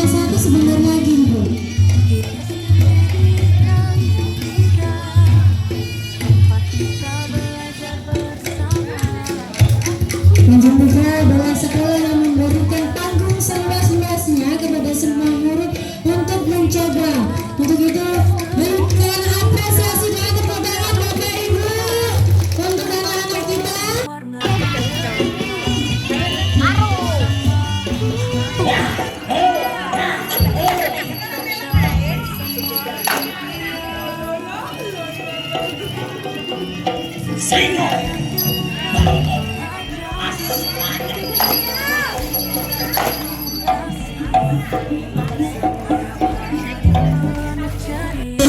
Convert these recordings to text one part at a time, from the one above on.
satu sebentar lagi, Bu. Lanjut juga bahwa sekolah yang memberikan panggung seluas-luasnya kepada semua murid untuk mencoba. Untuk itu berikan apresiasi dan tepuk tangan Bapak Ibu untuk anak-anak kita.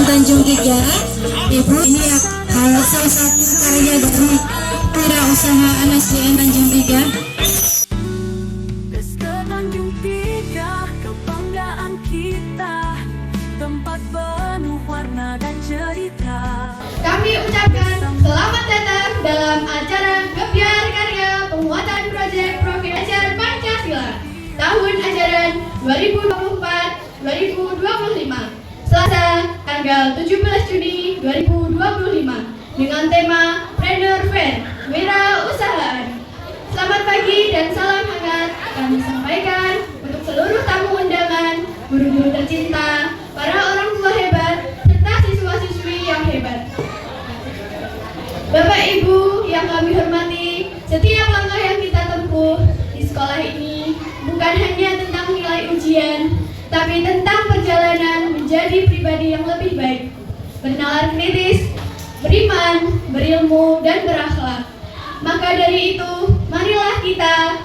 Tanjung Tiga, Ibu, ini salah satu karya dari wirausaha ASDN Tanjung Tiga. Tanjung Tiga, kebanggaan kita, tempat penuh warna dan cerita. Kami ucapkan selamat datang dalam acara Gebyar Karya Penguatan Proyek Profil Ajar Pancasila tahun ajaran 2024-2025. Selasa, tanggal 17 Juni 2025 dengan tema Planner Fair Wirausahaan. Selamat pagi dan salam hangat kami sampaikan untuk seluruh tamu undangan, guru-guru tercinta, para orang tua hebat, serta siswa-siswi yang hebat. Bapak Ibu yang kami hormati, setiap langkah yang kita tempuh di sekolah ini bukan hanya tentang nilai ujian, tapi tentang perjalanan menjadi pribadi yang lebih baik, bernalar kritis, beriman, berilmu, dan berakhlak. Maka dari itu, marilah kita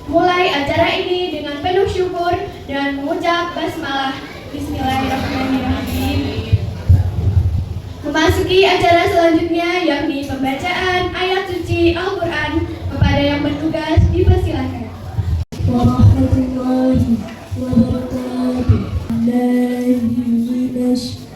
mulai acara ini dengan penuh syukur dan mengucap basmalah. Bismillahirrahmanirrahim. Memasuki acara selanjutnya, yakni pembacaan ayat suci Al-Quran. Kepada yang bertugas dipersilakan. Warahmatullahi wabarakatuh. Bismillahirrahmanirrahim.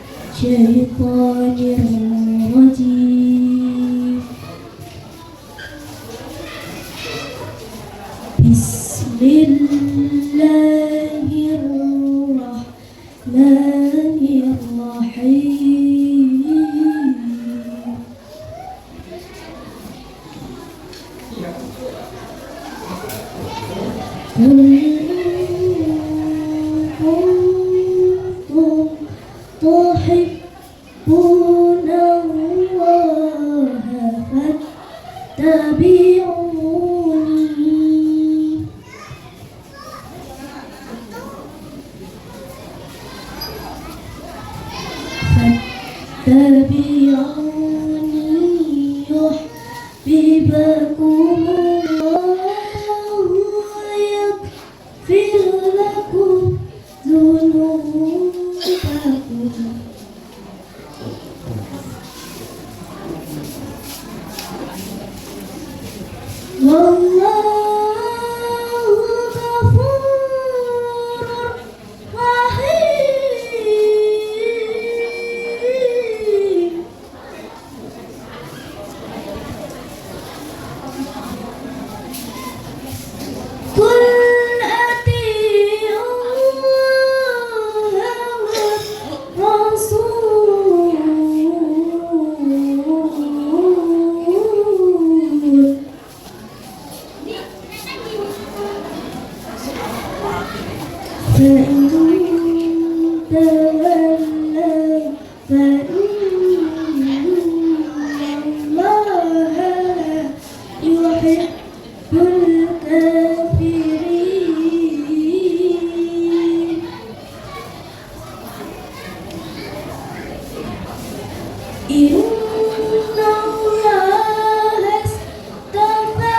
تحبون الله فاتبعوني يحببكم الله ويغفر لكم ذنوبكم. Wallahu ghafurur rahim. Qul ati'u Allaha wa rasul. فإن تولوا فإن الله لا يحب الكافرين. إن الله اصطفى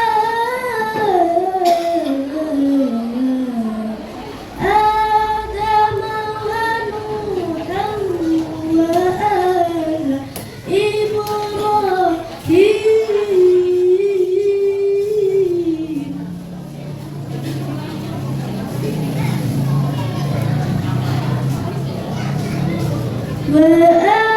وآل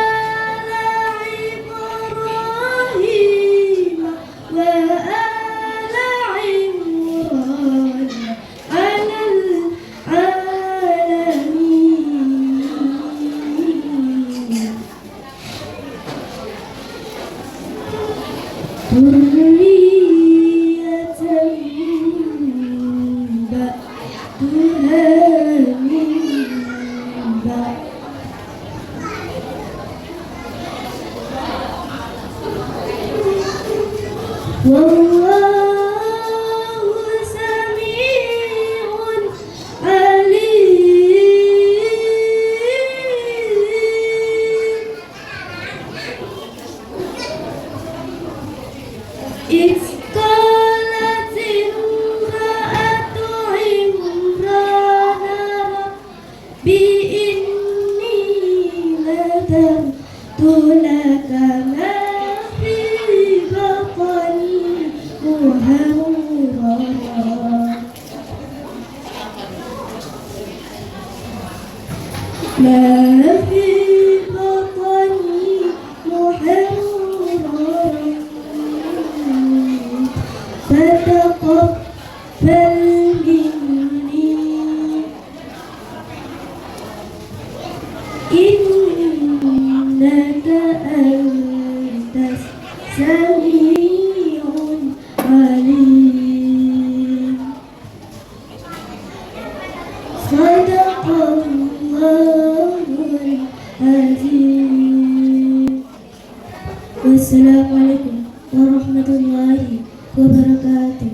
Wassalamualaikum warahmatullahi wabarakatuh.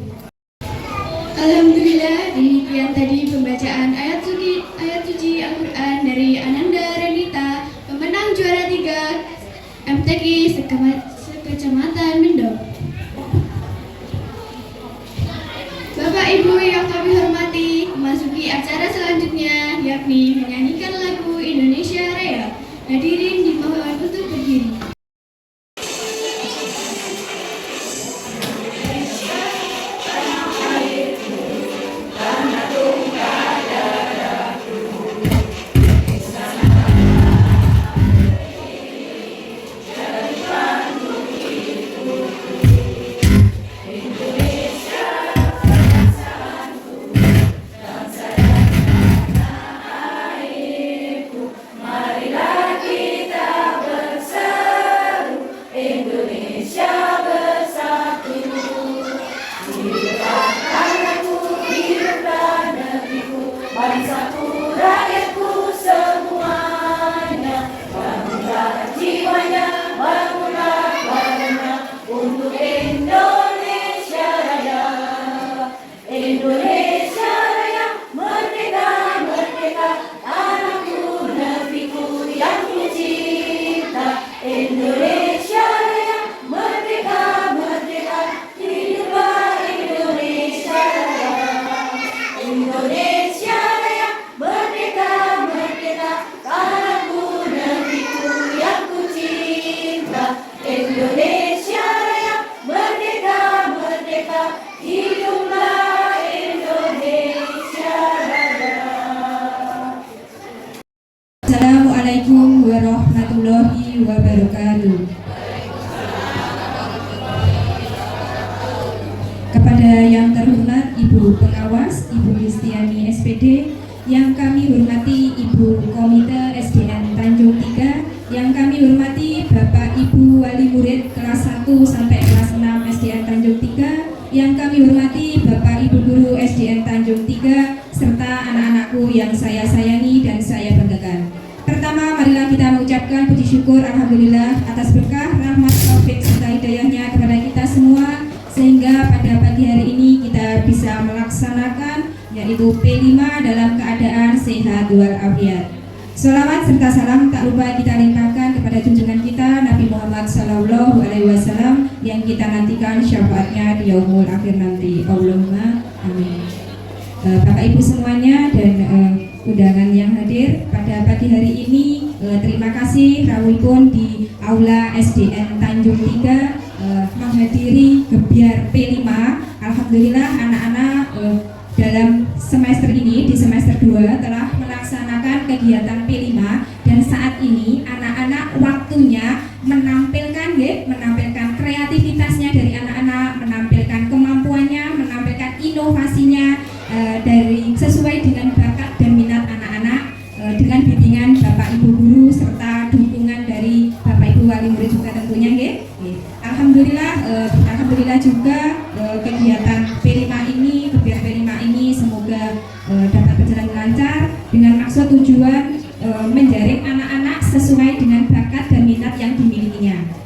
Alhamdulillah, demikian tadi pembacaan ayat suci Al-Quran dari Ananda Renita, pemenang juara 3 MTQ Sekecamatan Mendok. Bapak Ibu yang kami hormati, memasuki acara selanjutnya yakni menyanyikan lagu Indonesia Raya. Hadirin dimohon untuk berdiri. Assalamualaikum warahmatullahi wabarakatuh. Kepada yang terhormat Ibu Pengawas, Ibu Listiani SPD, yang kami hormati Ibu Komite SDN Tanjung 3, yang kami hormati Bapak Ibu Wali Murid kelas 1 sampai kelas 6 SDN Tanjung 3, yang kami hormati Bapak Ibu Guru SDN Tanjung 3, serta anak-anakku yang saya sayangi dan saya banggakan. Pertama, marilah kita mengucapkan puji syukur Alhamdulillah atas berkah, rahmat, taufik, serta hidayahnya kepada kita semua, sehingga pada pagi hari ini kita bisa melaksanakan yaitu P5 dalam keadaan sehat walafiat. Sholawat serta salam tak lupa kita limpahkan kepada junjungan kita Nabi Muhammad SAW yang kita nantikan syafaatnya di yaumul akhir nanti. Allahumma amin. Bapak Ibu semuanya dan undangan yang hadir pada pagi hari ini, terima kasih rawuhipun di Aula SDN Tanjung 3 menghadiri gebyar P5. Alhamdulillah anak-anak dalam semester ini di semester 2 telah melaksanakan kegiatan P5 dan saat ini anak-anak waktunya menampilkan kreativitasnya dari anak-anak, menampilkan kemampuannya, menampilkan inovasinya dari sesuai dengan bakat dan minat anak-anak dengan bimbingan Bapak Ibu guru serta dukungan dari Bapak Ibu wali murid juga tentunya nggih. Alhamdulillah juga kegiatan kegiatan P5 ini semoga dapat berjalan lancar dengan maksud tujuan menjaring anak-anak sesuai dengan bakat dan minat yang dimilikinya.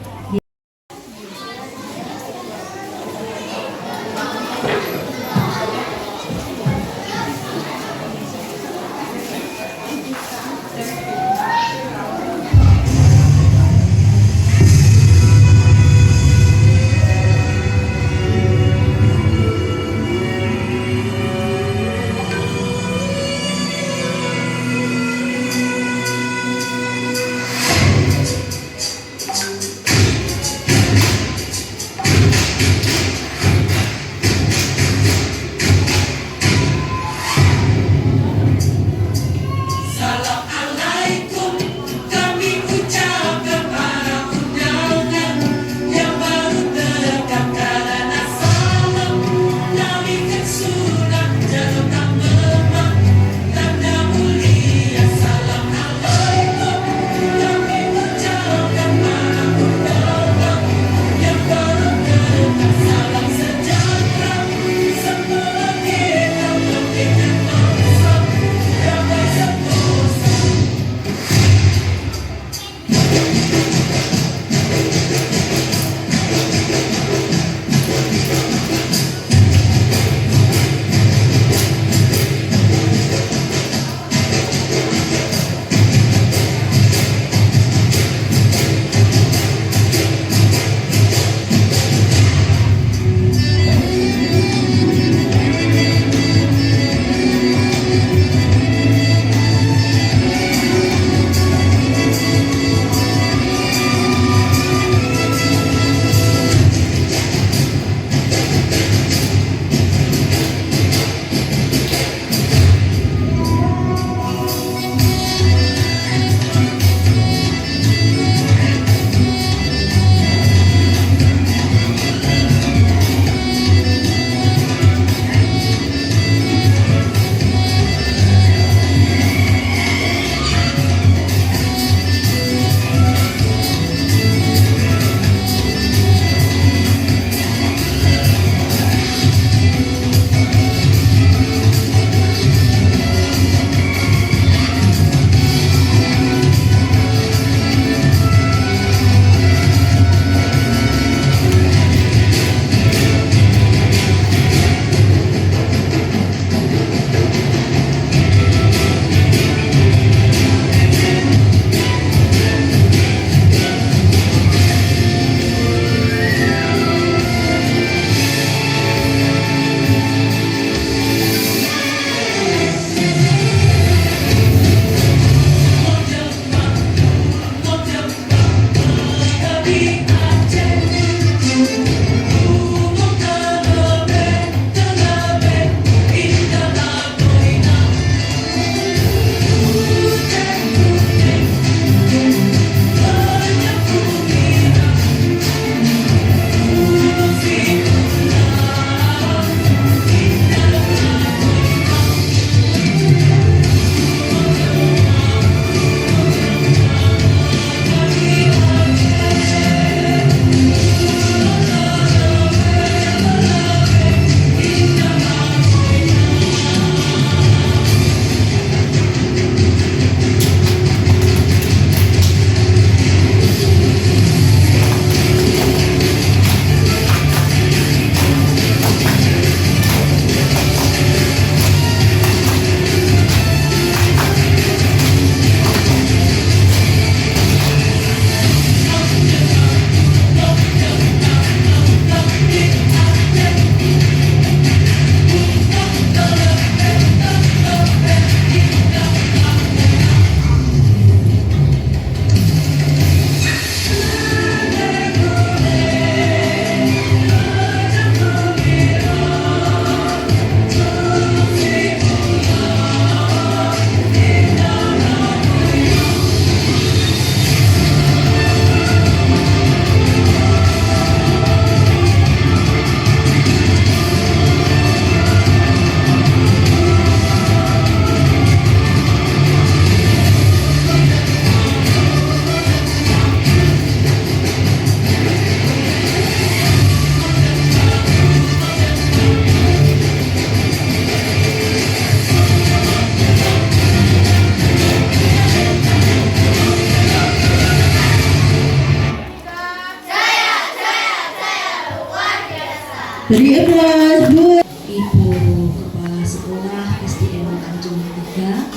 Beri applause, Bu. Ibu Kepala Sekolah SDN Tanjung 3,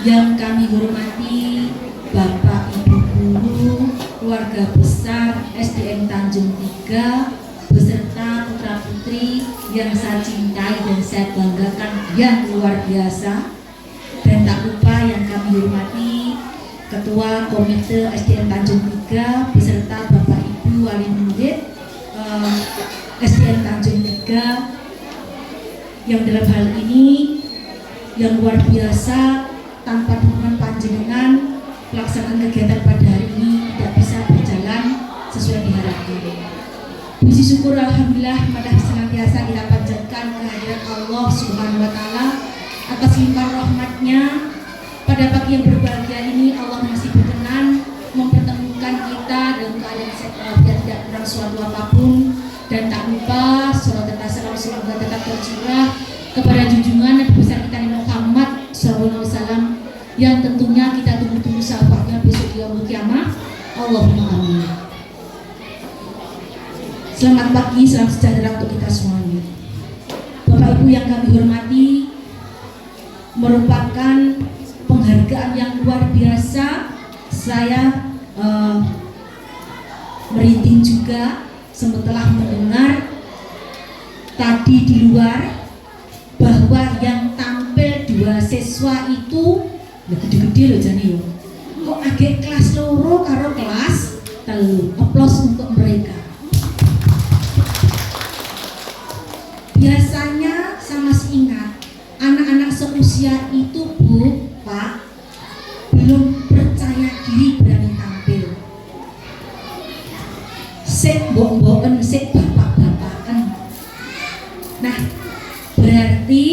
yang kami hormati Bapak Ibu Guru, keluarga besar SDN Tanjung 3, beserta putra putri yang saya cintai dan saya banggakan yang luar biasa. Dan tak lupa yang kami hormati Ketua Komite SDN Tanjung 3 beserta Bapak Ibu Wali Murid SDN Tanjung 3 yang dalam hal ini yang luar biasa. Tanpa dukungan panjenengan, pelaksanaan kegiatan pada hari ini tidak bisa berjalan sesuai diharapkan. Puji syukur alhamdulillah madah senantiasa kita panjatkan kehadiran Allah Subhanahu wa taala atas limpahan rahmatnya. Pada pagi yang berbahagia ini Allah masih berkenan mempertemukan kita dalam keadaan sehat, tidak kurang suatu apapun. Dan tak lupa salawat dan salam semoga tetap tercurah kepada junjungan Nabi besar kita Nabi Muhammad SAW, yang tentunya kita tunggu-tunggu syafaatnya besok di yaumul kiamah. Allahumma amin. Selamat pagi, salam sejahtera untuk kita semuanya. Bapak Ibu yang kami hormati, merupakan penghargaan yang luar biasa. Saya merinding juga setelah mendengar tadi di luar bahwa yang tampil 2 siswa itu gede-gede loh jani yo. Kok agak kelas loro karo kelas telu. Aplaus untuk mereka. Biasanya saya masih ingat anak-anak seusia itu Bu, Pak, belum percaya diri berani tampil. Sik mbok-mboken, sik bapak-bapaken. Nah, berarti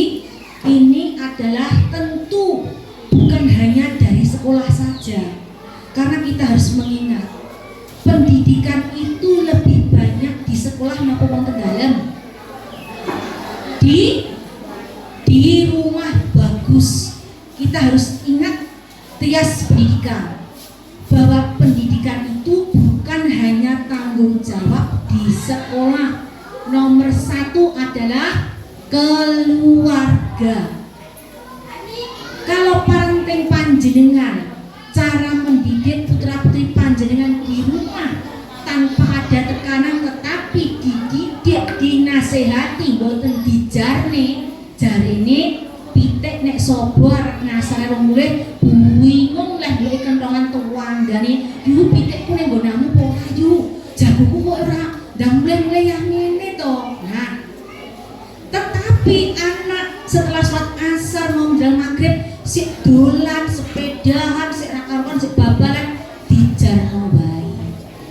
ini adalah tentu bukan hanya dari sekolah saja. Karena kita harus mengingat pendidikan itu lebih banyak di sekolah maupun wonten dalem. Di rumah bagus. Kita harus ingat trias pendidikan, bahwa pendidikan itu bukan hanya tanggung jawab di sekolah. Nomor 1 adalah keluarga. Kalau parenting panjenengan, cara mendidik putra putri panjenengan di rumah tanpa ada tekanan, tetapi dididik, dinasehati, boten dijarne, jarene pitik nek sobo arep ngasare wong mulih bingung lah duwe kentongan tuanggane, "Yu pitikku ning nggonamu po ayu, jagoku kok ora ndamleh-mleh yang ngene to." Nah, tetapi anak setelah sholat asar mau menjelang maghrib sik dolan sepedahan, sik rakaruan, sik babalan, dijarno wae.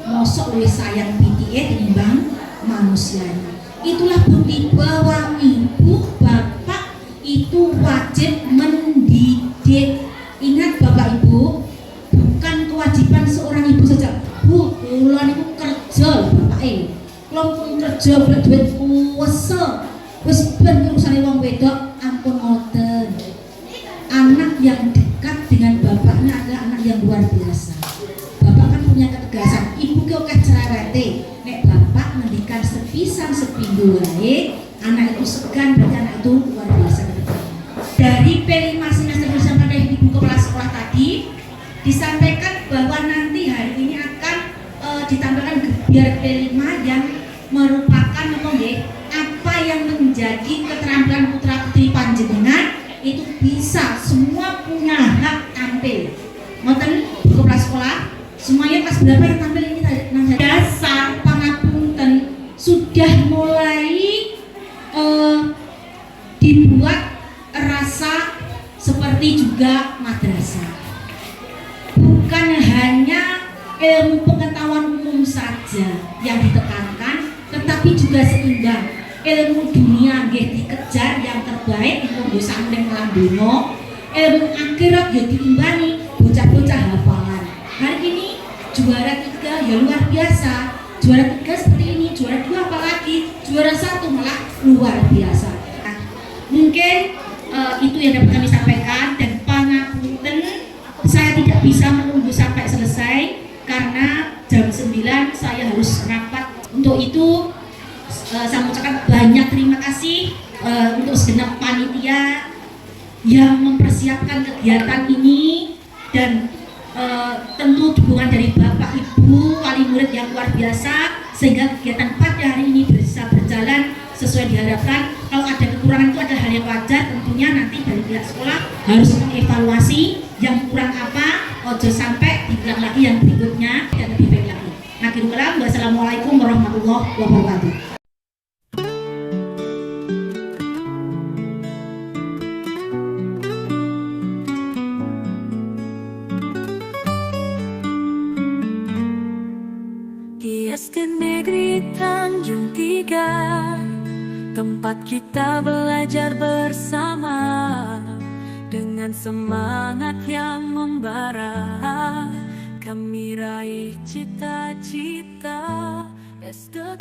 Mosok luwih sayang pitike tinimbang manusianya. Itulah bukti bahwa ibu bapak itu wajib mendidik. Ingat Bapak Ibu, bukan kewajiban seorang ibu saja. Bu, kula niku kerja bapake. Kula pun kerja golek duit kuwese. Wis ben urusane wong wedok, ampun ngoten. Anak yang dekat dengan bapaknya adalah anak yang luar biasa. Bapak kan punya ketegasan, ibu ki akeh cerewete. Nek bapak ngendikan sepisan sepindho wae, anak itu segan, berarti anak itu luar biasa ketegasan. Dari P5 semester bersama dari Ibu Kepala Sekolah tadi disampaikan bahwa nanti hari ini akan ditampilkan gebyar P5 yang merupakan apa yang menjadi keterampilan putra putri panjenengan itu bisa semua punya hak tampil. Ngoten Bu Kepala Sekolah, semuanya kelas berapa yang tampil ini tadi? Dasar pangapunten sudah mulai dibuat rasa seperti juga madrasah. Bukan hanya ilmu pengetahuan umum saja yang ditekankan, tetapi juga seimbang. Ilmu dunia nggih dikejar yang terbaik untuk bisa ning donya. Ilmu akhirat ya diimbangi bocah-bocah hafalan. Hari ini juara 3 ya luar biasa. Juara 3 seperti ini, juara 2 apalagi, juara 1 malah luar biasa. Nah, mungkin itu yang dapat kami sampaikan, dan pangapunten saya tidak bisa menunggu sampai selesai karena jam 9 saya harus rapat. Untuk itu saya mengucapkan banyak terima kasih untuk segenap panitia yang mempersiapkan kegiatan ini, dan tentu dukungan dari Bapak Ibu wali murid yang luar biasa sehingga kegiatan pada hari ini bisa berjalan sesuai diharapkan. Kalau ada kekurangan itu adalah hal yang wajar, tentunya nanti dari pihak sekolah harus mengevaluasi yang kurang apa, ojo sampai dibilang lagi yang berikutnya dan lebih baik lagi. Akhirul kalam, wassalamualaikum warahmatullahi wabarakatuh. Di SD Negeri Tanjung Tiga, tempat kita belajar bersama dengan semangat yang membara. Kami raih cita-cita SD.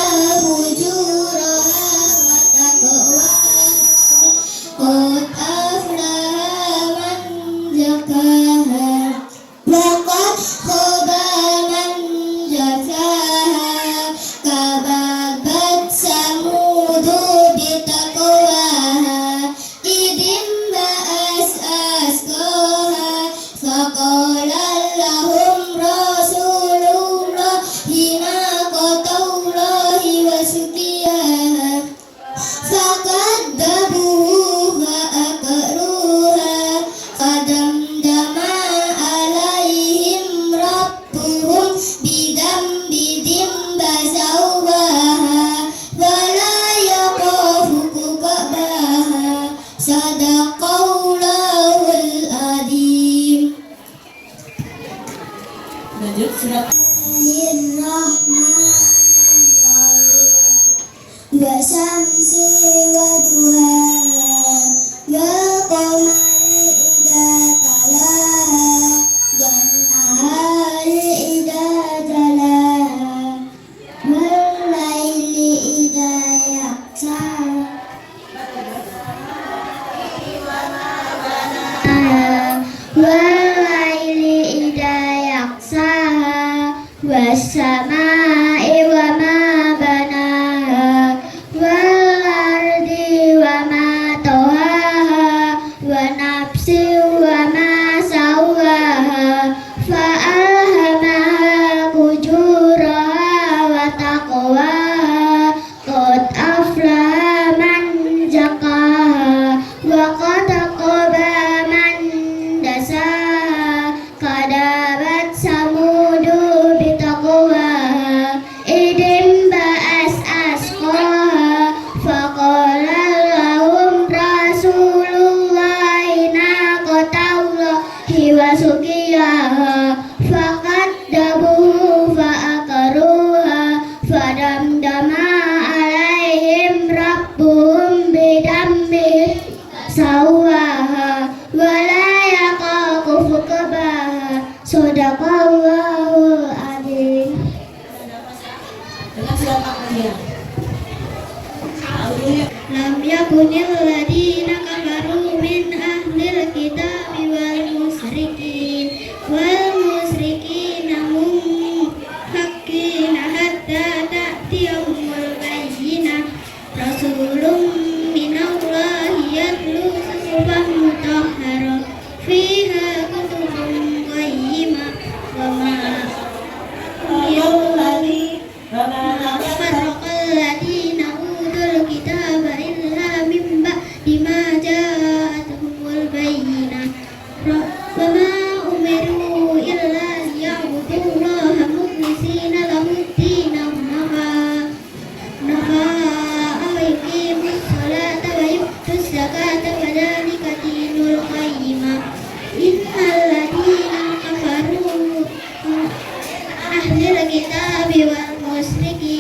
Lanjut surat Wasamsi wa duhaha wal qamari idza talaha wan nahari idza jalaha wal laili idza yaghsha wal laili idza yaghsha was-samaa'i wa ma banaha wal ardi wa ma tahaha wa nafsin wa ma sawaha fa alhamaha fujuraha wa taqwaha qad aflaha man zakaha wa qad khaba man dasaha kadabat samudu bitaqwaha idin ba'as asqaha faqala lahum rasulullahi naqatallahi wa suqiyaha faqaddabuhu fa'akaruha fadamdama alaihim rabbuhum bidambihim sawaha wala yaqafu fuqabaha sadaqallahul adzim. dengan surat Al-Fatihah. Lam yakunil ladina kafaru min ahlil kitabi wal musyrikin hum haqqina hatta ta'tiyahumul bayyinah rasulun minallahi yatlu suhufan mutahharah fiha kutubun qayyimah wa ma الذين أوتوا الكتاب إلا من بعد ما جاءتهم البينة وما أمروا إلا ليعبدوا الله مخلصين له الدين حنفاء ويقيموا الصلاة ويؤتوا الزكاة وذلك دين القيمة إن الذين كفروا أهل الكتاب والمشركين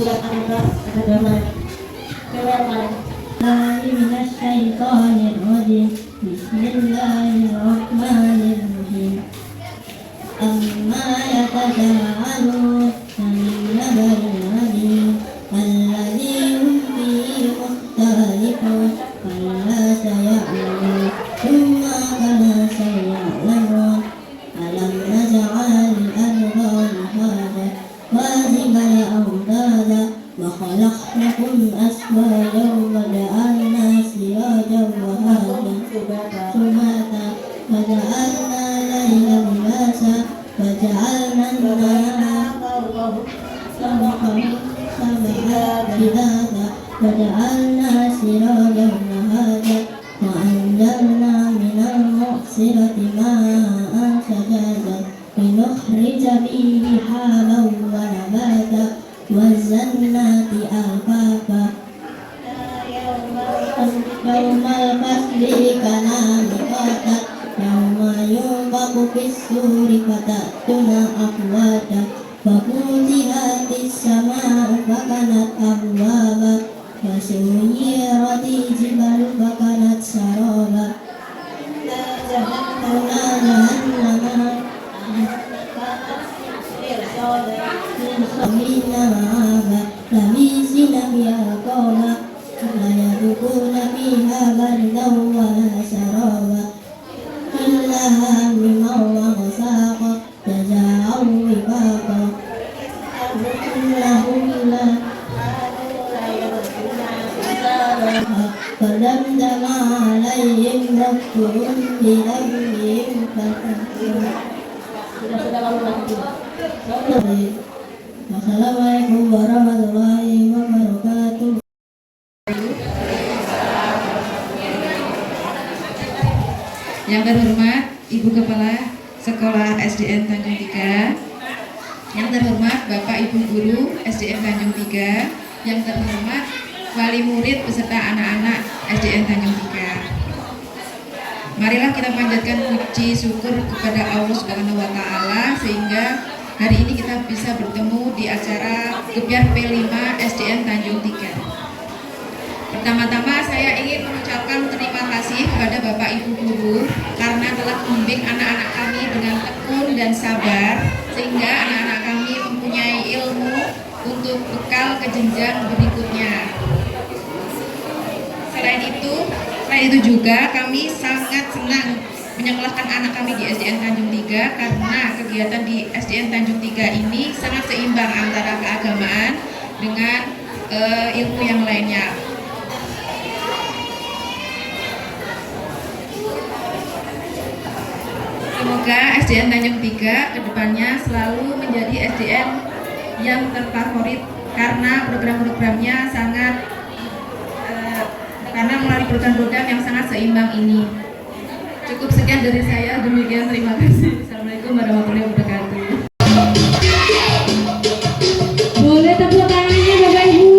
surat An-Nisa ada gambar. Silakan. Minasyaitonirrajim. Bismillahirrahmanirrahim. Amma yatasaalun 'anil nabail 'azim alladzi hum fihi mukhtalifun kalla saya'lamun thumma kalla saya'lamun alam naj'al al-ardha mihada wa jibala awtada wa khalaqnakum azwajan wa ja'alna sirajan wa hadan subata wa ja'alna layla libasa wa ja'alna an-nahara sab'an bidada wa ja'alna sirajan wa hadan wa anzalna minal mu'sirati ma'an sajadan linukhrija bihi haban wa nabata wa zannati alfafa yawmal fasli kana miqatan yawma yunfaqu fis-suri fatatuna afwaja wa futihatis samaa'u fakanat abwaba wa suyyiratil jibalu fakanat saraba jahannama Samina ma'aba labisina fiha qawma la yadukuna fiha bardan wa la saraba illa hamimau wa ghasaqa jazaa'u wifaqa lahum la fadamdama alaihim rabbuhum bidambihim Assalamualaikum warahmatullahi wabarakatuh. Yang terhormat Ibu Kepala Sekolah SDN Tanjung 3, yang terhormat Bapak Ibu Guru SDN Tanjung 3, yang terhormat wali murid beserta anak-anak SDN Tanjung 3. Marilah kita panjatkan puji syukur kepada Allah Subhanahu wa taala sehingga hari ini kita bisa bertemu di acara Gebyar P5 SDN Tanjung 3. Pertama-tama saya ingin mengucapkan terima kasih kepada Bapak Ibu Guru karena telah membimbing anak-anak kami dengan tekun dan sabar sehingga anak-anak kami mempunyai ilmu untuk bekal ke jenjang berikutnya. Selain itu juga kami sangat senang menyekolahkan anak kami di SDN Tanjung 3 karena kegiatan di SDN Tanjung 3 ini sangat seimbang antara keagamaan dengan ilmu yang lainnya. Semoga SDN Tanjung 3 kedepannya selalu menjadi SDN yang terfavorit karena program-programnya sangat karena melalui program-program yang sangat seimbang ini. Cukup sekian dari saya, demikian terima kasih. Assalamualaikum warahmatullahi wabarakatuh. Boleh tepuk tangannya Bapak Ibu.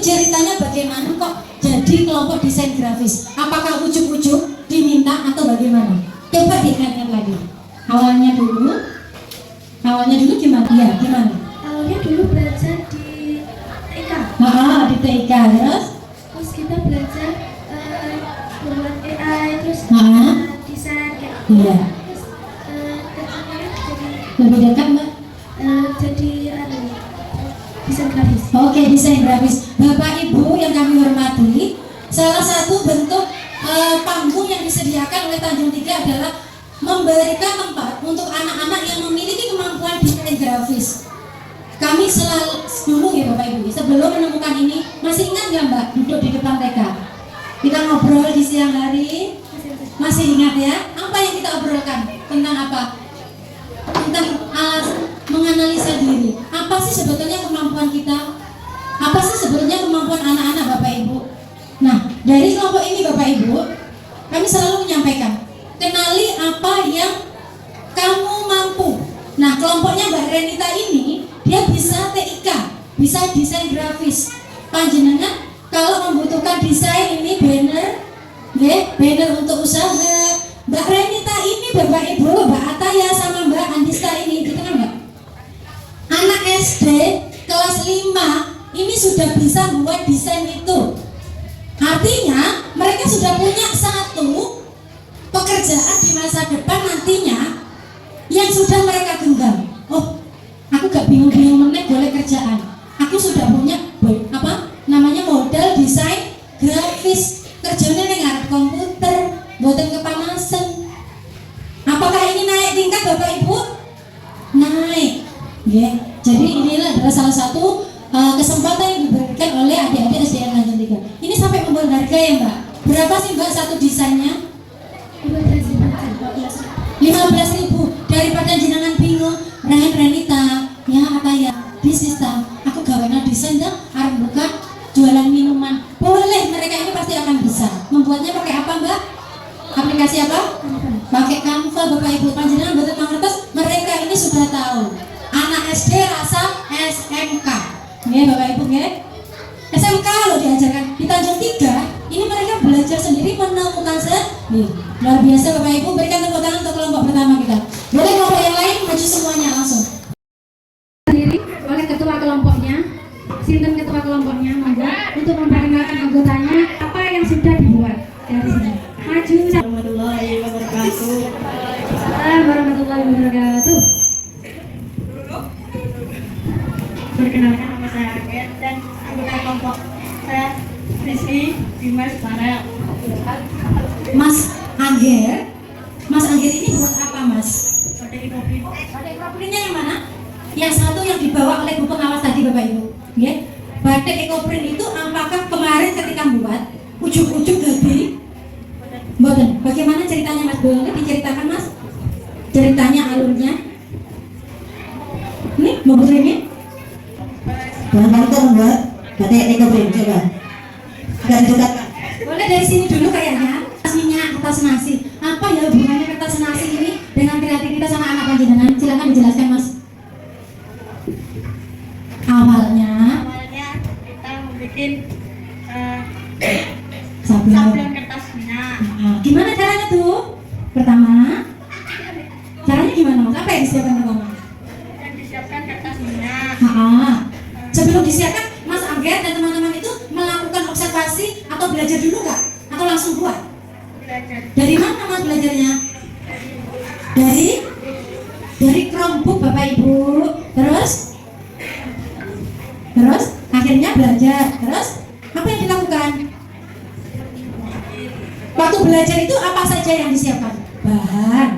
ceritanya bagaimana kok jadi kelompok desain grafis? Apakah ujuk-ujuk diminta atau bagaimana? Coba diingat-ingat lagi. Awalnya dulu gimana? Iya, gimana? Awalnya dulu belajar di TK. Di TK, terus Kita belajar membuat AI, terus desain kayak gitu. iya. Terus kerjanya jadi Lebih dekat Mbak? jadi desain grafis. Oke, desain grafis. Bapak Ibu yang kami hormati, salah satu bentuk panggung yang disediakan oleh Tanjung Tiga adalah memberikan tempat untuk anak-anak yang memiliki kemampuan desain grafis. Kami selalu dulu ya Bapak Ibu, sebelum menemukan ini, masih ingat nggak Mbak duduk di depan TK? Kita ngobrol di siang hari, masih ingat ya? Apa yang kita obrolkan? Tentang apa? Tentang menganalisa diri. Apa sih sebetulnya kemampuan kita? Apa sih sebetulnya kemampuan anak-anak Bapak Ibu? Nah, dari kelompok ini Bapak Ibu, kami selalu menyampaikan, kenali apa yang kamu mampu. Nah, kelompoknya Mbak Renita ini, dia bisa TIK, bisa desain grafis. Panjenengan kalau membutuhkan desain ini banner, banner untuk usaha. Mbak Renita ini Bapak Ibu, Mbak Ataya sama Mbak Andista ini, dikenal nggak? Anak SD kelas 5 ini sudah bisa buat desain itu. Artinya mereka sudah punya satu pekerjaan di masa depan nantinya yang sudah mereka genggam. Oh, aku gak bingung-bingung meneh boleh kerjaan. Aku sudah punya modal desain grafis. Kerjanya ning ngarep komputer, mboten kepanasan. Apakah ini naik tingkat Bapak Ibu? Naik. Ya. Jadi inilah adalah salah satu kesempatan yang diberikan oleh adik-adik SDN Tanjung Tiga. Ini sampai membuat harga ya Mbak? Berapa sih Mbak satu desainnya? 15.000. Daripada jenengan bingung, Renita, ya Ataya, bisnis ta, aku gawana desain dah, arep buka jualan minuman. Boleh, mereka ini pasti akan bisa. Membuatnya pakai apa Mbak? Aplikasi apa? Pakai Canva Bapak Ibu. Panjenengan betul mangertos, mereka ini sudah tahu. Anak SD rasa SMK. Ya Bapak Ibu ya. SMK loh diajarkan di Tanjung Tiga. Ini mereka belajar sendiri menemukan sendiri. Luar biasa Bapak Ibu. Berikan tepuk tangan untuk kelompok pertama kita. Boleh kelompok yang lain maju semuanya langsung. Sendiri oleh ketua kelompoknya. Sinten ketua kelompoknya monggo untuk memperkenalkan anggotanya apa yang sudah dibuat dari sini. Maju. Warahmatullahi wabarakatuh. Warahmatullahi wabarakatuh. Perkenalkan nama saya Agen dan anggota kelompok saya Rizky Dimas Farel. Mas Angger ini buat apa Mas? Batik kopi. Batik ekoprintnya yang mana? Yang satu yang dibawa oleh Bu Pengawas tadi Bapak Ibu. Ya. Batik ekoprint itu apakah kemarin ketika buat ujuk-ujuk jadi? Mboten. Bagaimana ceritanya Mas? Boleh diceritakan Mas? Ceritanya alurnya? Nih, mau ini? Bantu Mbak, batik ekoprint coba. Agak didekat. Boleh dari sini dulu kayaknya. Minyak kertas nasi. Apa ya hubungannya kertas nasi ini dengan kreativitas sama anak panjenengan? Silakan dijelaskan Mas. Awalnya kita membuat sablon. sablon kertas minyak. Gimana caranya tuh? Pertama, caranya gimana Mas? Apa yang disiapkan pertama? Dan disiapkan kertas minyak. Sebelum disiapkan, Mas Angger dan teman-teman itu melakukan observasi atau belajar dulu nggak? Atau langsung buat? Belajar. Dari mana Mas belajarnya? Dari Chromebook Bapak Ibu. Terus akhirnya belajar. Terus apa yang dilakukan? Waktu belajar itu apa saja yang disiapkan? Bahan.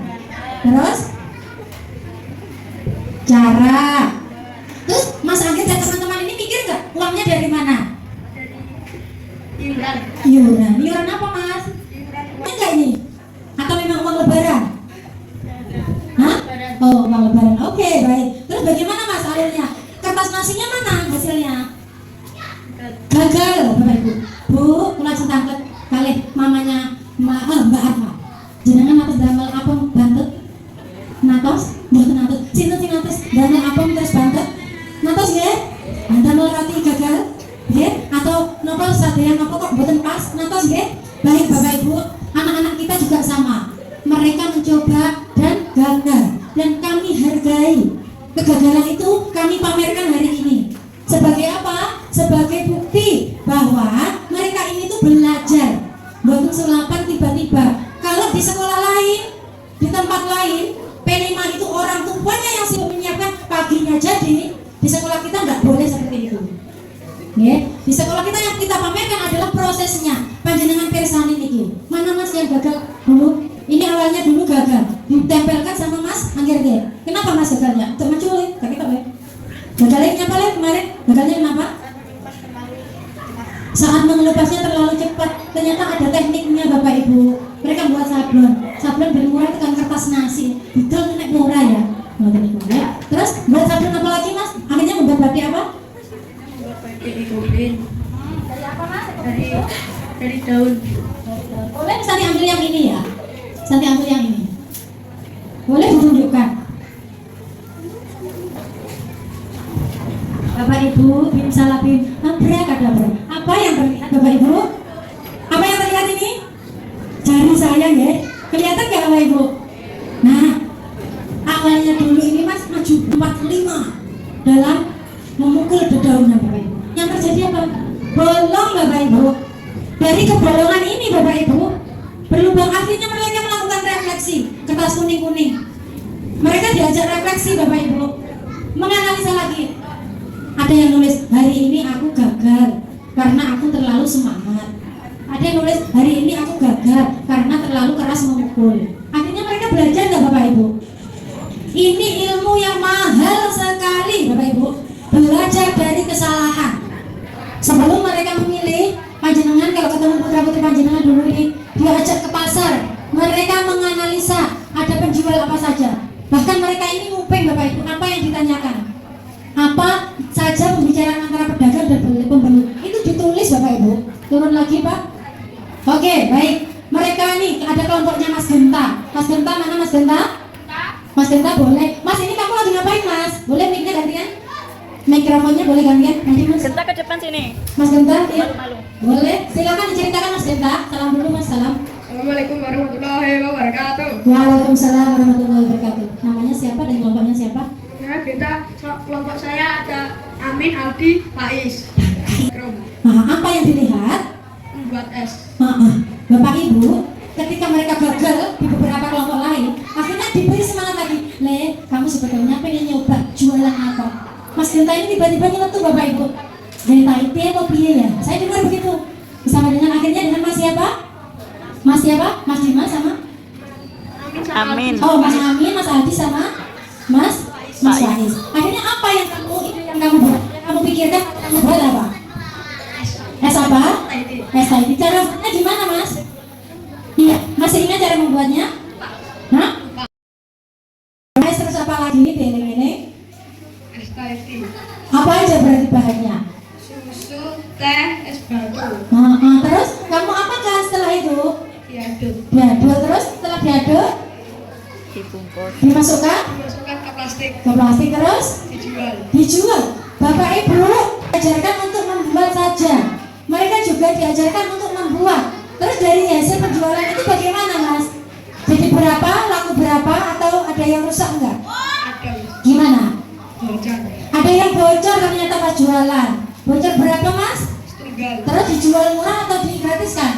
Terus cara. Terus Mas Angger dan teman-teman ini mikir nggak uangnya dari mana? Iuran. Iuran apa Mas? Enggak ini? Atau memang uang lebaran? Hah? Oh, uang lebaran. Oke, baik. Terus bagaimana Mas alurnya? Kertas nasinya mana hasilnya? Gagal, Bapak Ibu. Bu, kula centangket kalih mamanya Mbak Arfa. Jenengan atas damel apa bantet? Natos? Mboten natos. Sinten sing natos? Damel apa terus bantet? Natos nggih? Damel roti gagal? Nggih? Atau yang apa kok mboten pas nantos nggih. Baik Bapak Ibu, anak-anak kita juga sama. Mereka mencoba dan gagal dan kami hargai. Kegagalan itu kami pamerkan hari ini. Sebagai apa? Sebagai bukti bahwa mereka ini tuh belajar. Bukan sulapan tiba-tiba. Kalau di sekolah lain, di tempat lain, P5 itu orang tuanya yang sudah menyiapkan paginya. Jadi di sekolah kita nggak boleh seperti itu. Ya, di sekolah kita yang kita pamerkan adalah prosesnya. Panjenengan persani niki. Mana Mas yang gagal dulu? Ini awalnya dulu gagal, ditempelkan sama Mas Angger dia. Kenapa Mas gagalnya? Untuk menculik, kaki tak boleh. Gagalnya apa kemarin? Gagalnya kenapa? Saat mengelupasnya terlalu cepat. Ternyata ada tekniknya Bapak Ibu. Mereka buat sablon. Sablon bermurah itu kan kertas nasi. Betul nek murah ya. Ya. Terus buat sablon apa lagi Mas? Akhirnya membuat batik apa? Dari goblin. Dari apa Mas? Dari daun. Boleh Santi ambil yang ini ya. Santi ambil yang ini. Boleh ditunjukkan. Bapak Ibu, bim salabim, abrakadabra. Apa yang terlihat Bapak Ibu? Apa yang terlihat ini? Jari saya ya. Kelihatan nggak Bapak Ibu? Nah, awalnya dulu ini Mas maju 45 dalam memukul dedaunan Bapak Ibu. Yang terjadi apa? Bolong Bapak Ibu. Dari kebolongan ini Bapak Ibu, berlubang akhirnya mereka melakukan refleksi. Kertas kuning-kuning. Mereka diajak refleksi Bapak Ibu. Menganalisa lagi. Ada yang nulis, hari ini aku gagal karena aku terlalu semangat. Ada yang nulis, hari ini aku gagal karena terlalu keras memukul. Akhirnya mereka belajar nggak Bapak Ibu? Ini ilmu yang mahal sekali Bapak Ibu. Belajar dari kesalahan. Sebelum mereka memilih, panjenengan kalau ketemu putra putri panjenengan dulu ini diajak ke pasar. Mereka menganalisa ada penjual apa saja. Bahkan mereka ini nguping Bapak Ibu, apa yang ditanyakan? Apa saja pembicaraan antara pedagang dan pembeli itu ditulis Bapak Ibu. Turun lagi Pak. Oke, baik. Mereka ini ada kelompoknya Mas Genta. Mas Genta mana Mas Genta? Mas Genta boleh. Mas ini kamu lagi ngapain Mas? Boleh mic-nya gantian? Mikrofonnya boleh gantian? Nanti Mas. Genta ke depan sini. Mas Genta, ya? Malu-malu. Boleh. Silakan diceritakan Mas Genta. Salam dulu Mas, salam. Assalamualaikum warahmatullahi wabarakatuh. Waalaikumsalam warahmatullahi wabarakatuh. Namanya siapa dan kelompoknya siapa? Ya, kita kelompok saya ada Amin, Aldi, Faiz. Nah, apa yang dilihat? Membuat es. Bapak Ibu, ketika mereka gagal di beberapa kelompok lain, akhirnya diberi semangat lagi. Le, kamu sebetulnya pengen nyoba jualan apa? Mas Genta ini tiba-tiba nyeletuk Bapak Ibu. Genta itu apa piye ya? Saya dengar begitu. Bersama dengan akhirnya dengan Mas siapa? Mas siapa? Mas Dimas sama? Amin. Oh, Mas Amin, Mas Aldi sama Mas Faiz. Akhirnya apa yang kamu buat? Yang kamu pikirkan kamu buat apa? Es apa? Es tadi. Cara buatnya gimana Mas? Iya, masih ingat cara membuatnya? Hah? Es terus apa lagi nih ini? Es tadi. Apa aja berarti bahannya? Susu, teh, es batu. Terus kamu apakan setelah itu? Diaduk. Diaduk terus setelah diaduk Dibungkus. dimasukkan Dimasukkan ke plastik. ke plastik terus dijual. Bapak Ibu diajarkan untuk membuat saja. Mereka juga diajarkan untuk membuat. Terus dari hasil penjualan itu bagaimana Mas? Jadi berapa, laku berapa, atau ada yang rusak enggak? Ada Gimana? bocor. Ada yang bocor ternyata pas jualan. Bocor berapa Mas? Setunggal. Terus dijual murah atau digratiskan?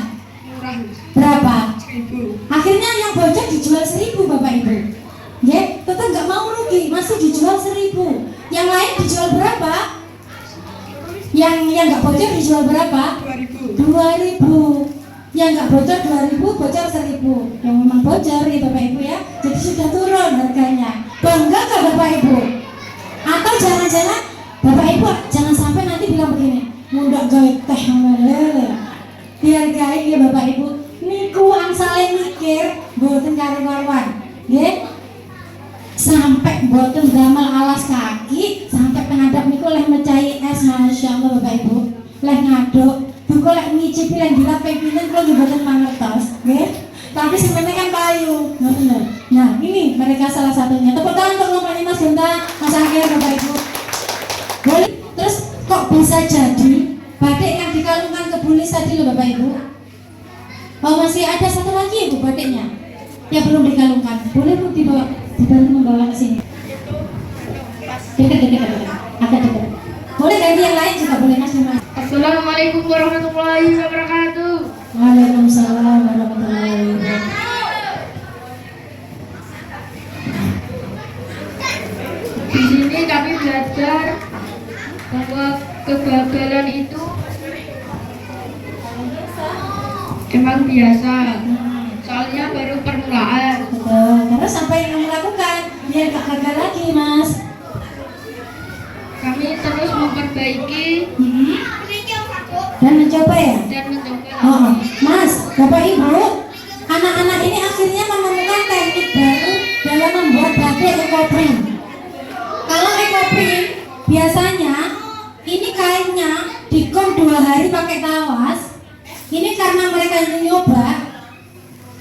Murah. Berapa? 1000. Akhirnya yang bocor dijual 1000 Bapak Ibu. Ya, tetap nggak mau rugi, masih dijual 1000. Yang lain dijual berapa? Yang nggak bocor dijual berapa? 2000. 2000. Yang nggak bocor 2000, bocor 1000. Yang memang bocor ya Bapak Ibu ya. Jadi sudah turun harganya. Bangga nggak Bapak Ibu? Atau jangan-jangan Bapak Ibu jangan sampai nanti bilang begini, mudah gawe teh melele. Dihargai ya Bapak Ibu. Niku angsale mikir mboten karu-karuan. Nggih. Sampai mboten damel alas kaki, sampai pengadap niku leh mecahi es, masyaallah Bapak Ibu. Leh ngaduk, buku leh ngicipi leh dilap ping pinten kula mboten mangertos, nggih. Tapi sebenarnya kan payu, ngoten lho. Nah, ini mereka salah satunya. Tepuk tangan untuk kelompoknya Mas Genta, Mas Angger, Bapak Ibu. Boleh. Terus kok bisa jadi batik yang dikalungkan ke bule tulis tadi loh Bapak Ibu. Oh masih ada satu lagi Ibu batiknya yang belum digalungkan. Boleh Bu dibawa, dibantu membawa ke sini. Dekat. Agak dekat. Boleh ganti yang lain juga boleh Mas. Assalamualaikum warahmatullahi wabarakatuh. Waalaikumsalam warahmatullahi wabarakatuh. Di sini kami belajar bahwa kegagalan itu emang biasa. Soalnya baru permulaan. Betul. Terus apa yang kamu lakukan biar gak gagal lagi Mas? Kami terus memperbaiki Dan mencoba ya? dan mencoba. Oh, Mas, Bapak Ibu, anak-anak ini akhirnya menemukan teknik baru dalam membuat batik ekoprint. Kalau ekoprint, biasanya ini kainnya dikom 2 hari pakai tawas. Ini karena mereka ingin nyoba,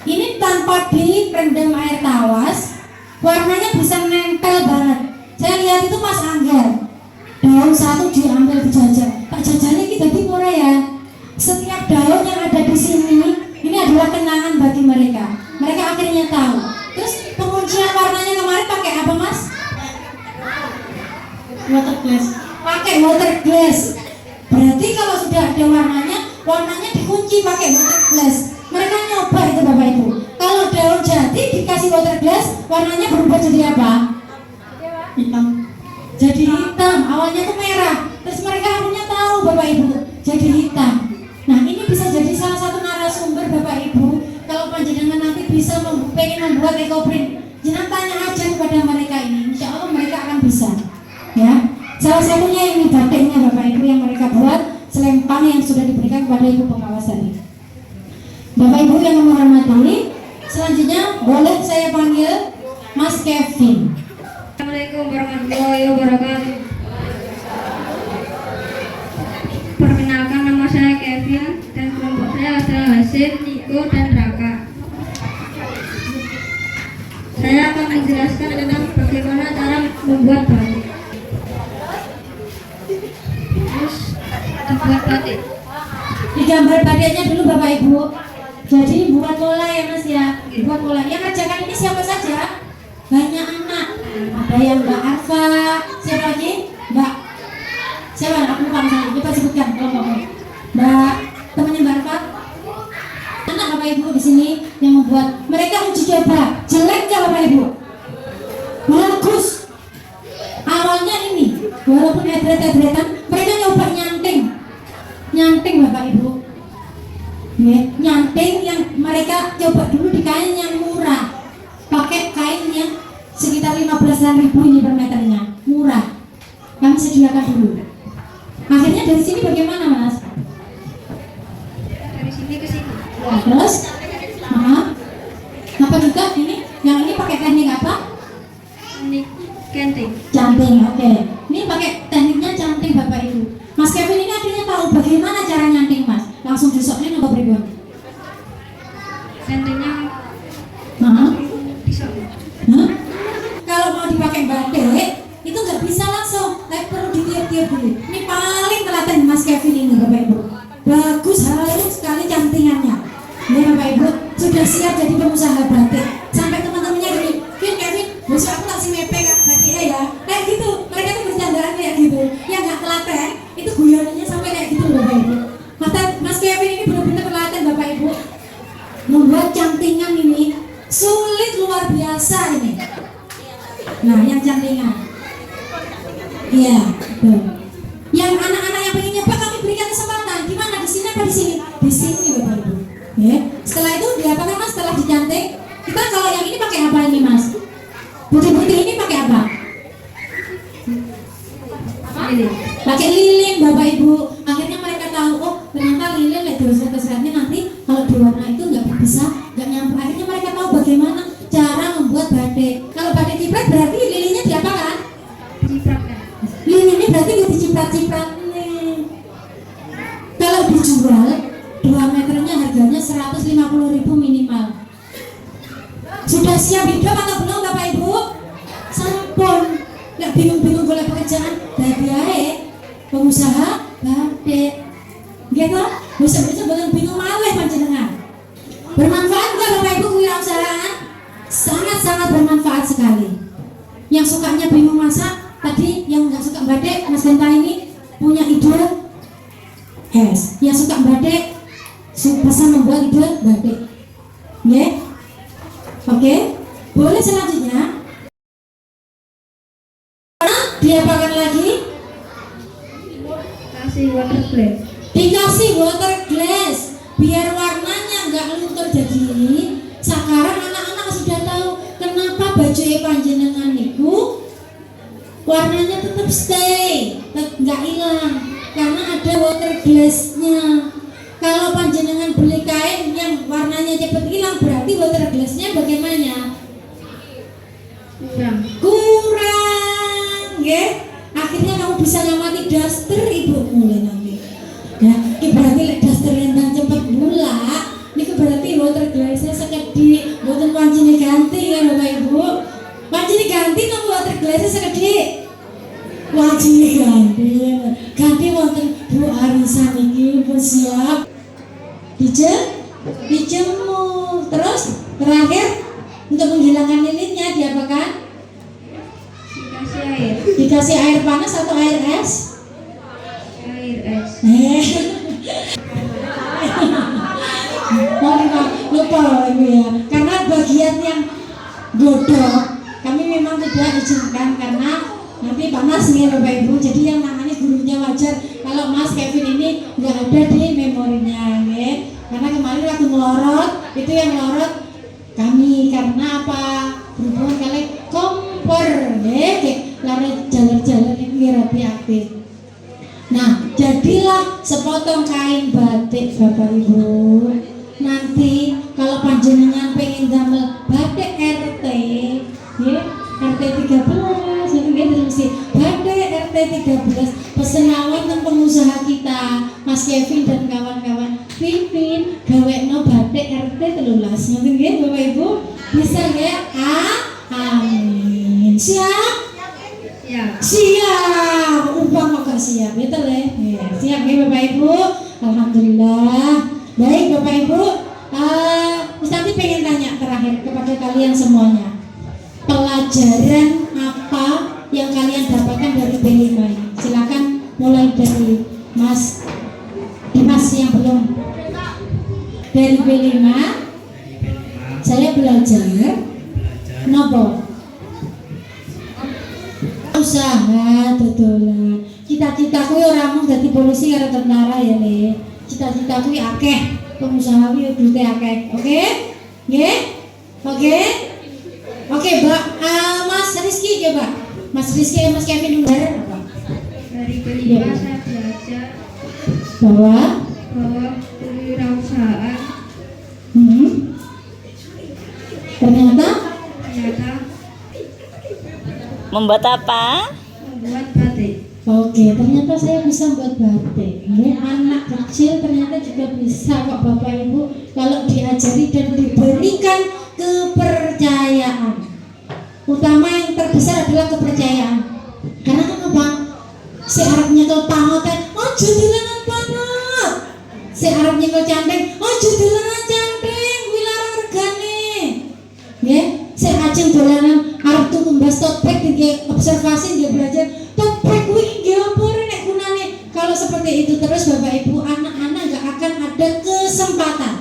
ini tanpa direndam air tawas, warnanya bisa nempel banget. Saya lihat itu Mas Angger, daun satu diambil dijajah. Pak jajannya kita murah ya. Setiap daun yang ada di sini ini adalah kenangan bagi mereka. Mereka akhirnya tahu. Terus penguncian warnanya kemarin pakai apa Mas? Water glass. Pakai water glass. Berarti kalau sudah ada warnanya dikunci pakai water glass. Mereka nyoba itu Bapak Ibu. Kalau daun jati dikasih water glass, warnanya berubah jadi apa? Hitam. Jadi hitam. Awalnya tuh merah. Terus mereka akhirnya tahu Bapak Ibu jadi hitam. Nah ini bisa jadi salah satu narasumber Bapak Ibu. Kalau panjenengan nanti bisa pengen membuat ekoprint, jangan tanya aja kepada mereka ini. Insya Allah mereka akan bisa. Ya. Salah satunya ini batiknya Bapak Ibu yang mereka buat, selempang yang sudah diberikan kepada Ibu pengawas tadi. Bapak Ibu yang menghormati, selanjutnya boleh saya panggil Mas Kevin. Assalamualaikum warahmatullahi wabarakatuh. Perkenalkan, nama saya Kevin dan kelompok saya adalah Hasim, Niko, dan Raka. Saya akan menjelaskan tentang bagaimana cara membuat batik. Terus dibuat batik. Digambar batiknya dulu Bapak Ibu. Jadi buat pola ya Mas ya. Buat pola. Yang kerjakan ini siapa saja? Banyak anak. Ada yang Mbak Arfa. Siapa lagi? Mbak. Siapa? Aku lupa misalnya. Coba sebutkan kalau kamu. Mbak. Temannya Mbak Arfa. Anak Bapak Ibu di sini yang membuat. Mereka uji coba. Jelek nggak Bapak Ibu? Bagus. Awalnya ini, walaupun edret-edretan, mereka nyoba nyanting Bapak Ibu. Ya, nyanting yang mereka coba dulu di kain yang murah, pakai kain yang sekitar 15.000 ini per meternya, murah. Kami sediakan dulu. Akhirnya dari sini bagaimana Mas? Dari sini ke sini. Terus, apa juga ini? Yang ini pakai teknik apa? Teknik canting. Canting, oke. Ini pakai tekniknya canting Bapak Ibu. Mas Kevin ini akhirnya tahu bagaimana cara nyanting Mas. Langsung besoknya nambah beribun. Cantingnya bisa. Kalau mau dipakai batik itu nggak bisa langsung, tapi perlu ditiup-tiup dulu. Ini paling telaten Mas Kevin ini Bapak Ibu. Bagus, halus sekali cantingannya. Ini Bapak Ibu sudah siap jadi pengusaha batik. Sampai teman-temannya gini, Kevin, besok aku kasih mepe kan batiknya ya. Kayak gitu, mereka tuh bercandaan kayak gitu. Yang nggak telaten itu guyonannya sampai kayak gitu Bapak Ibu. Mas Kevin ini benar-benar telaten Bapak Ibu. Membuat cantingan ini sulit luar biasa ini. Nah, yang cantingan. Iya, betul. Yang anak-anak yang pengen nyoba kami berikan kesempatan. Di mana? Di sini apa di sini? Di sini Bapak Ibu. Ya. Setelah itu diapakan Mas? Setelah dicanting, kita kalau yang ini pakai apa ini Mas? Putih-putih ini pakai apa? Pakai lilin Bapak Ibu. Akhirnya mereka tahu, oh ternyata lilin seratnya nanti kalau diwarna itu nggak bisa, nggak nyampe. Akhirnya mereka tahu bagaimana cara membuat batik. Kalau batik ciprat berarti lilinnya diapakan? Dicipratkan. Lilin ini berarti diciprat-ciprat nih. Kalau dijual 2 meternya harganya 150.000 minimal. Sudah siap hidup atau belum Bapak Ibu? Sampun. Nggak bingung-bingung boleh pekerjaan. Dari pengusaha batik. Nggih toh? Bisa-bisa boten bingung malih panjenengan. Bermanfaat enggak Bapak Ibu kewirausahaan? Sangat-sangat bermanfaat sekali. Yang sukanya bingung masak, tadi yang nggak suka batik, Mas Genta ini punya ide es. Yang suka batik, pesan membuat ide batik. Nggih? Oke? Boleh selanjutnya? Diapakan lagi? Kasih water glass. Dikasih water glass biar warnanya nggak luntur. Jadi sekarang anak-anak sudah tahu kenapa baju panjenengan niku warnanya tetap stay, nggak hilang karena ada water glassnya. Kalau panjenengan beli kain yang warnanya cepat hilang, berarti water glassnya bagaimana? Kurang, ya. Akhirnya kamu bisa ngamati daster ibu mulai nanti. Ya, ini berarti daster lentang cepat gula. Ini berarti water glassnya sekedhik, boten wancine ganti ya Bapak Ibu. Wancine ganti nang water glassnya sekedhik. Wancine ganti. Ganti wonten Bu arisan iki pun siap. Dijemur. Terus terakhir untuk menghilangkan lilitnya diapakan? Dikasih air. Dikasih air panas atau air es? Air es. Lupa Ibu ya. Karena bagian yang godok kami memang tidak izinkan karena nanti panas nih Bapak Ibu. Jadi yang namanya gurunya wajar kalau Mas Kevin ini nggak ada di memorinya, ya. Karena kemarin waktu melorot itu yang melorot kami karena apa? Berhubungan kali kompor, ya. Lari jalan-jalan ini rapi aktif. Nah, jadilah sepotong kain batik Bapak Ibu. Nanti kalau panjenengan pengen damel batik RT, ya, RT 13, ya mesti batik RT 13 pesen awal tentang pengusaha kita, Mas Kevin dan kawan-kawan. Pimpin gawekno batik RT 13. Ngerti nggih Bapak Ibu? Bisa ya? Amin. Siap? Siap, umpama gak siap, itu ya. Siap ya Bapak Ibu. Alhamdulillah. Baik Bapak Ibu, nanti pengen tanya terakhir kepada kalian semuanya. Pelajaran apa yang kalian dapatkan dari B5 ini? Silakan mulai dari Mas Dimas yang belum. Dari B5 saya belajar nopo? Usaha dodolan. Cita-citaku ora mung dadi polisi karo tentara ya, Le. Cita-citaku akeh, pengusaha kuwi duite akeh. Oke? Nggih? Oke? Oke, Mbak. Mas Rizky coba. Mas Rizky Mas Kevin benar apa? Dari kelima saya belajar Bahwa kewirausahaan ternyata Membuat apa? membuat batik. oke, ternyata saya bisa buat batik. Ya, anak kecil ternyata juga bisa kok Bapak Ibu kalau diajari dan diberikan kepercayaan. Utama yang terbesar adalah kepercayaan. Karena kenapa? Si Arabnya kau pangoten, ojo dolanan panot. Si Arabnya kau canteng, ojo dolanan canteng, kuwi larang regane. Nggih, si ajeng dolanan arep tuku mbas tote bag iki observasi dia belajar tote bag kuwi nggih apa nek gunane. Kalau seperti itu terus Bapak Ibu, anak-anak enggak akan ada kesempatan.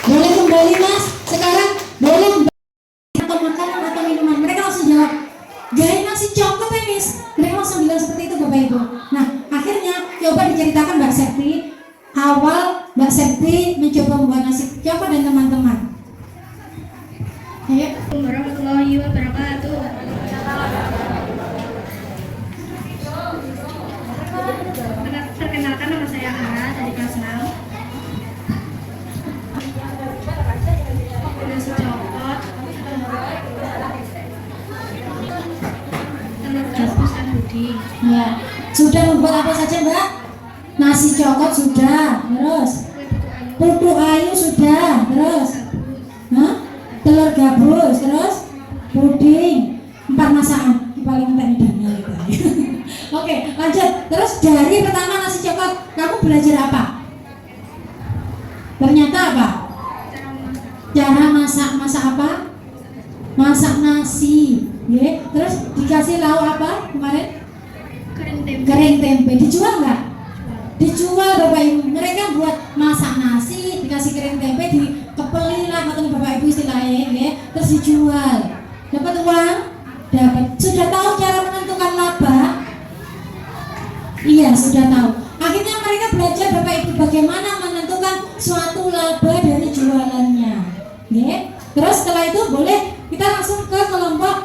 Boleh kembali Mas? Sekarang boleh atau makanan atau minuman. Mereka langsung jawab, gaya nasi coklat ya Miss. Mereka langsung bilang seperti itu Bapak Ibu. Nah, akhirnya coba diceritakan Mbak Septi. Awal Mbak Septi mencoba membuat nasi coklat dan teman-teman. Ayo. Assalamualaikum warahmatullahi wabarakatuh. Perkenalkan nama saya Hana dari kelas 6. Nasi coklat, telur gabus dan puding. Ya, sudah membuat apa saja Mbak? Nasi coklat sudah, terus putu ayu sudah, terus telur gabus, terus puding, 4 masakan. Paling entek dana gitu. Oke, lanjut. Terus dari pertama nasi coklat, kamu belajar apa? Ternyata apa? Cara masak. Masak apa? Masak nasi. Ya. Terus dikasih lauk apa kemarin? Kering tempe. Dijual nggak? Dijual Bapak Ibu. Mereka buat masak nasi, dikasih kering tempe, dikepeli lah atau Bapak Ibu istilahnya, ya. Terus dijual. Dapat uang? Dapat. Sudah tahu cara menentukan laba? Iya, sudah tahu. Akhirnya mereka belajar Bapak Ibu bagaimana menentukan suatu laba dari jualannya. Ya. Terus setelah itu boleh kita langsung ke kelompok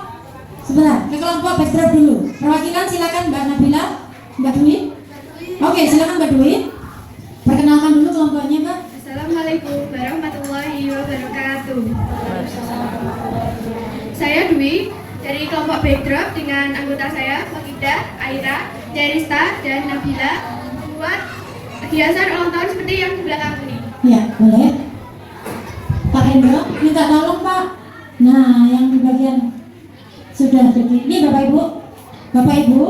sebentar, ke kelompok backdrop dulu. Perwakilan silakan Mbak Nabila, Mbak Dwi. Oke, silakan Mbak Dwi. Perkenalkan dulu kelompoknya, Mbak. Assalamualaikum warahmatullahi wabarakatuh. Saya Dwi dari kelompok backdrop dengan anggota saya Fakidah, Aira, Jarista, dan Nabila membuat hiasan ulang tahun seperti yang di belakang ini. Ya, boleh. Pak Hendro, minta tolong Pak. Nah, yang di bagian sudah jadi. Ini Bapak Ibu,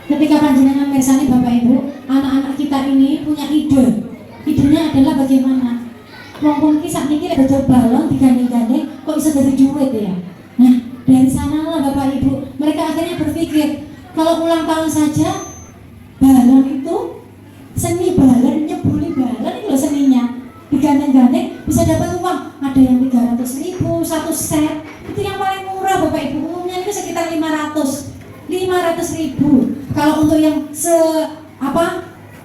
ketika panjenengan mirsani Bapak Ibu, anak-anak kita ini punya ide. Idenya adalah bagaimana? Wong kisah niki ada balon digandeng-gandeng, kok bisa dari duit ya? Nah, dari sanalah Bapak Ibu, mereka akhirnya berpikir kalau ulang tahun saja balon itu seni balon, nyebuli balon itu loh seninya. Digandeng-gandeng bisa dapat uang, ada yang 300.000 satu set, itu yang paling murah Bapak Ibu, umumnya itu sekitar 500.000. Kalau untuk yang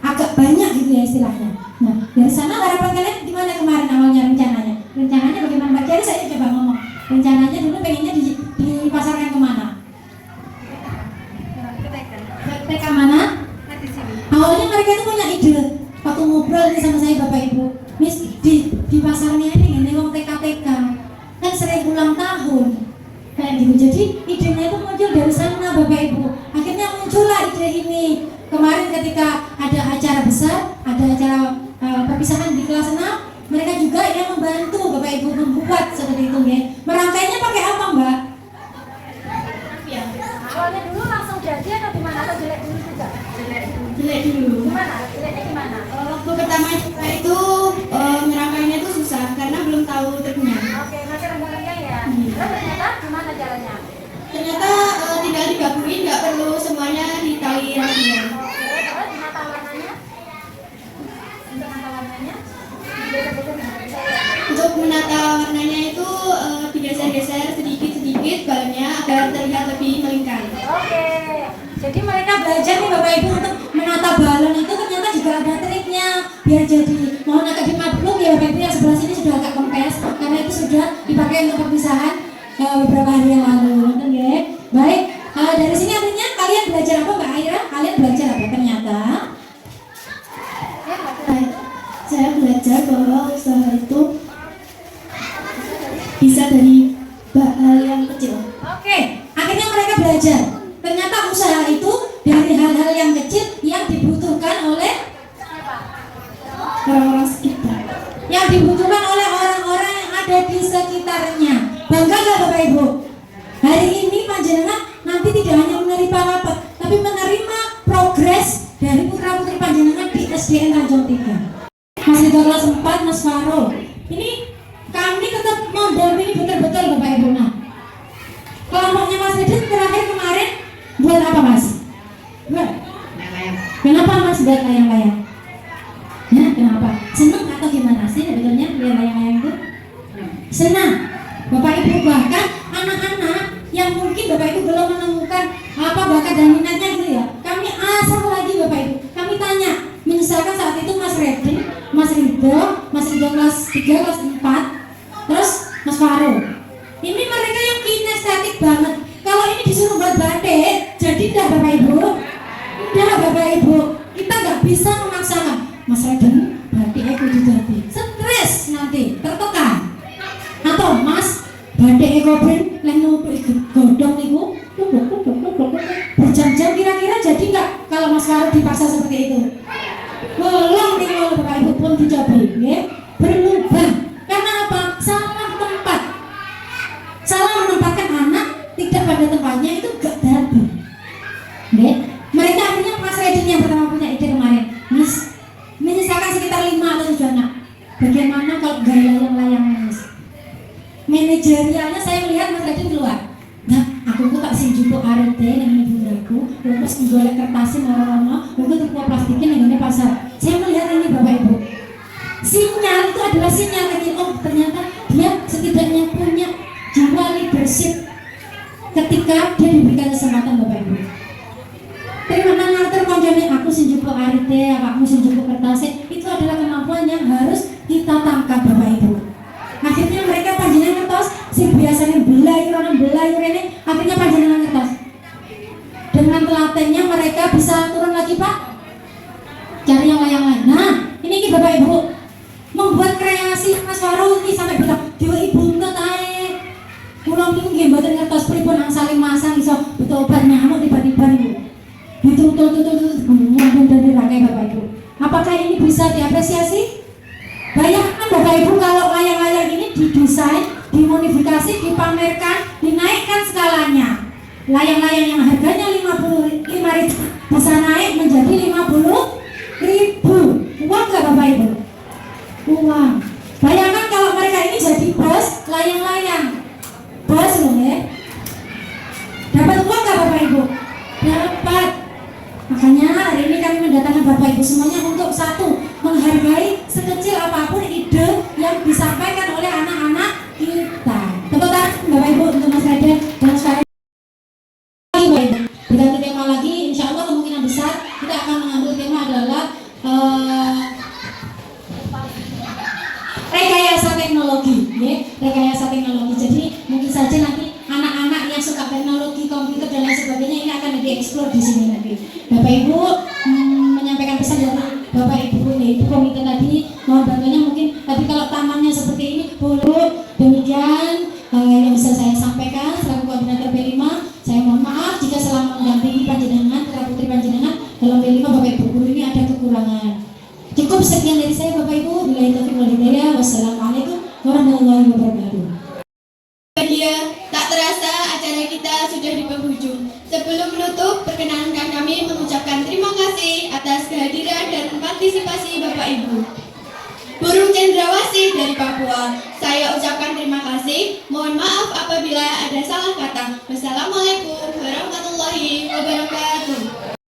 agak banyak gitu ya istilahnya. Nah, dari sana harapan kalian gimana kemarin awalnya rencananya? Rencananya bagaimana Mbak Kiari? Saya coba ngomong. Rencananya dulu pengennya dipasarkan kemana? Ke TK mana? Awalnya mereka itu punya ide. Waktu ngobrol nih sama saya Bapak Ibu, Miss, di pasarnya ini wong TK kan sering ulang tahun kayak gitu. Jadi idenya itu muncul dari sana Bapak Ibu. Akhirnya muncullah ide ini. Kemarin ketika ada acara besar, ada acara perpisahan di kelas 6, mereka juga yang membantu Bapak Ibu membuat seperti itu ya. Merangkainya pakai apa Mbak? Ya. Awalnya dulu langsung jadi atau gimana? Atau jelek dulu juga? Jelek dulu. Gimana? Jeleknya gimana? Waktu pertama itu ngerangkainya itu susah karena belum tahu triknya. Oke, masih rendah-rendah ya. Terus ternyata gimana caranya? Ternyata tinggal digabungin, nggak perlu semuanya ditali rapinya. Terus menata warnanya? Untuk menata warnanya? Untuk menata warnanya itu digeser-geser sedikit-sedikit balonnya agar terlihat lebih melingkar. Oke. Jadi mereka belajar nih Bapak Ibu untuk menata balon itu ternyata juga ada triknya biar jadi. Mohon agak dimaklum ya Bapak Ibu, yang sebelah sini sudah agak kempes karena itu sudah dipakai untuk perpisahan beberapa hari yang lalu. Nonton ya. Baik, dari sini artinya kalian belajar apa Mbak Aira? Kalian belajar apa ternyata? Saya belajar bahwa usaha itu bisa dari hal yang kecil. Oke, akhirnya mereka belajar. Ternyata usaha itu dari hal-hal yang kecil yang dibutuhkan oleh Orang-orang sekitar. yang dibutuhkan oleh orang-orang yang ada di sekitarnya. Bangga nggak Bapak Ibu? Hari ini panjenengan nanti tidak hanya menerima rapat, tapi menerima progres dari putra-putri panjenengan di SDN Tanjung 3. Masih kelas 4 Mas Faro. Ini kami tetap mendampingi betul-betul Bapak Ibu. Nah, kelompoknya Mas Redit terakhir kemarin buat apa Mas? Buat kenapa Mas buat layang-layang? Nah, kenapa? Senang atau gimana sih sebetulnya lihat layang-layang itu? Senang. Bapak Ibu, bahkan anak-anak yang mungkin Bapak Ibu belum menemukan apa bakat dan minatnya gitu ya, kami asal lagi Bapak Ibu, kami tanya. Misalkan saat itu Mas Redin, Mas Ridho kelas 3, kelas 4, terus Mas Faro. Ini mereka yang kinestetik banget. Kalau ini disuruh buat batik, jadi enggak Bapak Ibu? Enggak Bapak Ibu, kita nggak bisa memaksakan. Mas Redin, batik kudu jadi. Stres nanti, tertekan. Atau Mas, batik ekobrin, lain nutup godong niku, berjam-jam kira-kira jadi nggak kalau Mas Faro dipaksa seperti itu? Belum nih kalau Bapak Ibu pun dicoba, ya, berubah. Karena apa? Salah tempat, salah menempatkan anak tidak pada tempatnya itu gak dapat. Ya, mereka akhirnya Mas Redin yang pertama punya ide kemarin, Mas, kalau gaya layang-layang manajerialnya saya melihat Mas Radin keluar. Nah, aku tak sing jupuk arete dengan ibundaku, terus menggolek kertasin orang-orang, lalu terkuat plastikin dengan pasar. Saya melihat ini Bapak Ibu. Sinyal itu adalah sinyal kecil. Oh, ternyata dia setidaknya punya jiwa leadership ketika dia diberikan kesempatan Bapak Ibu. Terima kasih konjone aku sing jupuk arete, awakmu sing jupuk kertasin, itu adalah kemampuan yang harus kita tangkap Bapak Ibu. Akhirnya mereka panjenengan ngertos si biasanya belayuran ini akhirnya panjenengan ngertos dengan telatennya mereka bisa turun lagi Pak cari yang lain. Nah ini Bapak Ibu membuat kreasi Mas Waruti sampai bilang dewa ibu enggak tae pulang itu nggih mboten ngertos pripun ang saling masang iso betul obat nyamuk tiba-tiba niku ditutul dari rakyat Bapak Ibu. Apakah ini bisa diapresiasi? Bayangkan Bapak Ibu kalau layang-layang ini didesain, dimodifikasi, dipamerkan, dinaikkan skalanya. Layang-layang yang harganya 55.000 bisa naik menjadi 50.000. Uang nggak Bapak Ibu? Uang. Bayangkan kalau mereka ini jadi bos layang-layang. Bos loh ya. Dapat uang nggak Bapak Ibu? Dapat. Makanya hari ini kami mendatangkan Bapak Ibu semuanya untuk satu, menghargai sekecil apapun ide yang disampaikan oleh anak-anak kita. Tepuk tangan Bapak Ibu untuk Mas Radin dan sekalian. Berganti tema lagi, insya Allah kemungkinan besar kita akan mengambil tema adalah rekayasa teknologi, ya, rekayasa teknologi. Jadi mungkin saja nanti anak-anak yang suka teknologi, komputer dan lain sebagainya ini akan dieksplor di sini nanti. Bapak Ibu menyampaikan pesan dari Bapak Ibu yaitu komite tadi mohon bantuannya mungkin tadi kalau tamannya seperti ini boleh. Demikian yang bisa saya sampaikan selaku koordinator B5. Saya mohon maaf jika selama mendampingi panjenengan putra putri panjenengan dalam B5 Bapak Ibu guru ini ada kekurangan. Cukup sekian dari saya Bapak Ibu. Billahi taufiq wal hidayah. Wassalamualaikum warahmatullahi wabarakatuh. Tak terasa acara kita sudah di penghujung. Sebelum menutup, perkenankan kami mengucapkan terima kasih atas kehadiran dan partisipasi Bapak Ibu. Burung cendrawasih dari Papua, saya ucapkan terima kasih. Mohon maaf apabila ada salah kata. Wassalamualaikum warahmatullahi wabarakatuh.